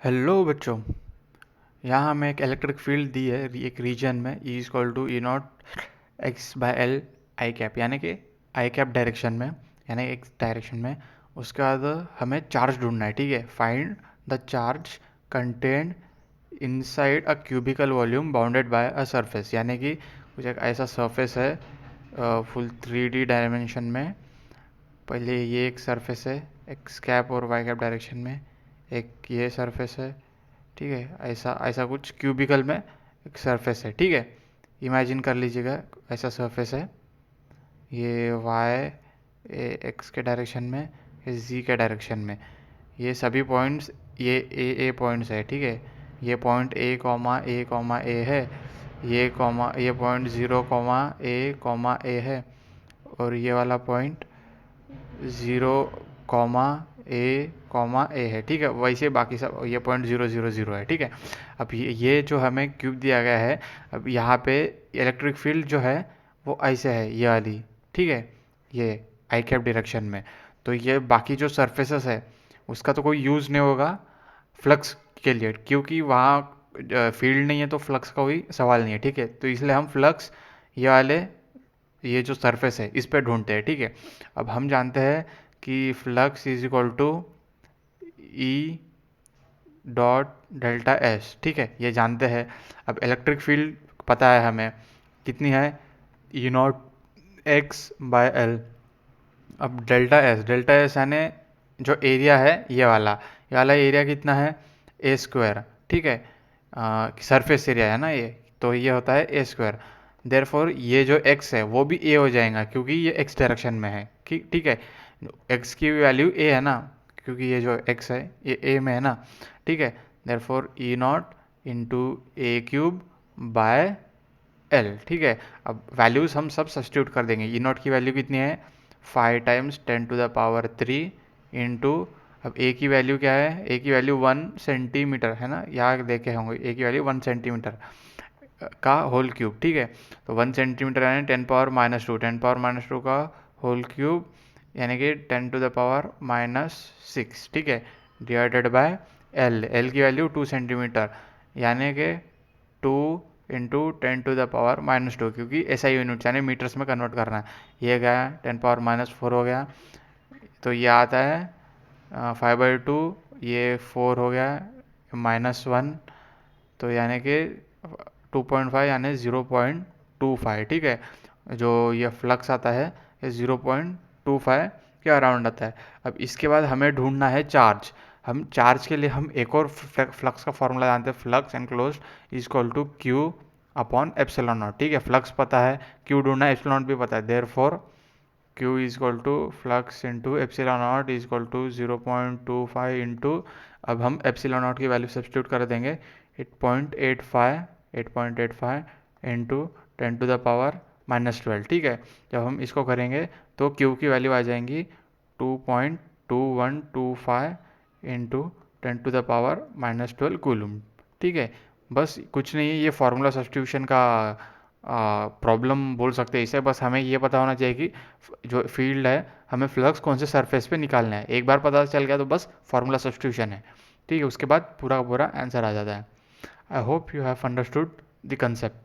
Hello बच्चों। यहाँ हमें एक इलेक्ट्रिक फील्ड दी है एक रीजन में E equal to E naught x by L I cap, यानी कि आई कैप डायरेक्शन में, यानी एक डायरेक्शन में। उसके बाद हमें चार्ज ढूंढना है, ठीक है। Find the charge content inside a cubical volume bounded by a surface, यानी कि कुछ एक ऐसा सरफेस है फुल 3D डायमेंशन में। पहले ये एक सरफेस है एक्स कैप और वाई कैप डायरेक्शन में, एक ये सरफेस है, ठीक है। ऐसा ऐसा कुछ क्यूबिकल में एक सरफेस है, ठीक है। इमेजिन कर लीजिएगा ऐसा सरफेस है, ये वाई एक्स के डायरेक्शन में, ये जी के डायरेक्शन में। ये सभी पॉइंट्स ये ए पॉइंट्स है, ठीक है। ये पॉइंट ए है, ये पॉइंट 0 ए है, और ये वाला पॉइंट 0 ए है, ठीक है। वैसे बाकी सब ये पॉइंट 0 0 0 है, ठीक है। अब ये जो हमें क्यूब दिया गया है, अब यहाँ पे इलेक्ट्रिक फील्ड जो है वो ऐसे है, ये वाली, ठीक है। ये आई कैप डायरेक्शन में। तो ये बाकी जो सरफेसेस है उसका तो कोई यूज़ नहीं होगा फ्लक्स के लिए, क्योंकि वहाँ फील्ड नहीं है, तो फ्लक्स का कोई सवाल नहीं है, ठीक है। तो इसलिए हम फ्लक्स ये वाले ये जो सरफेस है इस पे ढूंढते हैं, ठीक है। अब हम जानते हैं कि flux is equal to E dot delta S, ठीक है, ये जानते हैं। अब इलेक्ट्रिक फील्ड पता है हमें कितनी है, ई नॉट एक्स बाय एल। अब डेल्टा एस यानी जो एरिया है ये वाला एरिया कितना है, ए स्क्वायर, ठीक है। सरफेस एरिया है ना ये, तो ये होता है ए स्क्वायर। देयरफॉर ये जो एक्स है वो भी ए हो जाएगा, क्योंकि ये एक्स डायरेक्शन में है, ठीक ठीक है। एक्स की वैल्यू ए है ना, क्योंकि ये जो एक्स है ये ए में है ना, ठीक है। Therefore E not into A cube by L, ठीक है। अब वैल्यूज़ हम सब सब्स्टिट्यूट कर देंगे। ई नॉट की वैल्यू कितनी है, 5 × 10⁻³ इंटू, अब ए की वैल्यू क्या है, ए की वैल्यू 1 सेंटीमीटर है ना, यहाँ देखे होंगे ए की वैल्यू 1 सेंटीमीटर का होल क्यूब, ठीक है। तो 1 सेंटीमीटर यानी 10⁻², 10⁻² का होल क्यूब यानी कि 10⁻⁻6, ठीक है, डिवाइडेड बाय एल। एल की वैल्यू 2 सेंटीमीटर, यानी कि 2 × 10⁻², क्योंकि एसआई यूनिट यानी मीटर्स में कन्वर्ट करना है। ये गया 10⁻⁻4 हो गया, तो ये आता है 5/2, ये 4 हो गया -1, तो यानी कि 2.5 यानी 0.25, ठीक है। जो ये फ्लक्स आता है ये 0.25 के अराउंड आता है। अब इसके बाद हमें ढूंढना है चार्ज। हम चार्ज के लिए हम एक और फ्लक्स का फॉर्मूला जानते हैं, flux enclosed is equal to Q upon epsilon naught, ठीक है। फ्लक्स पता है, क्यू ढूंढना है, एप्सिलॉन नॉट भी पता है। Therefore Q is equal to flux into epsilon naught is equal to 0.25 into, अब हम एप्सिलॉन नॉट की वैल्यू सब्स्टिट्यूट कर देंगे 8.85 इंटू 10⁻⁻12, ठीक है। जब हम इसको करेंगे तो क्यू की वैल्यू आ जाएंगी 2.2125 इंटू 10⁻⁻12 कूलम, ठीक है। बस कुछ नहीं है, ये फार्मूला सब्स्टिट्यूशन का प्रॉब्लम बोल सकते हैं इसे। बस हमें ये पता होना चाहिए कि जो फील्ड है हमें फ्लक्स कौन से सरफेस पे निकालना है। एक बार पता चल गया तो बस फार्मूला सब्स्टिट्यूशन है, ठीक है। उसके बाद पूरा का पूरा आंसर आ जाता है। I hope you have understood the concept.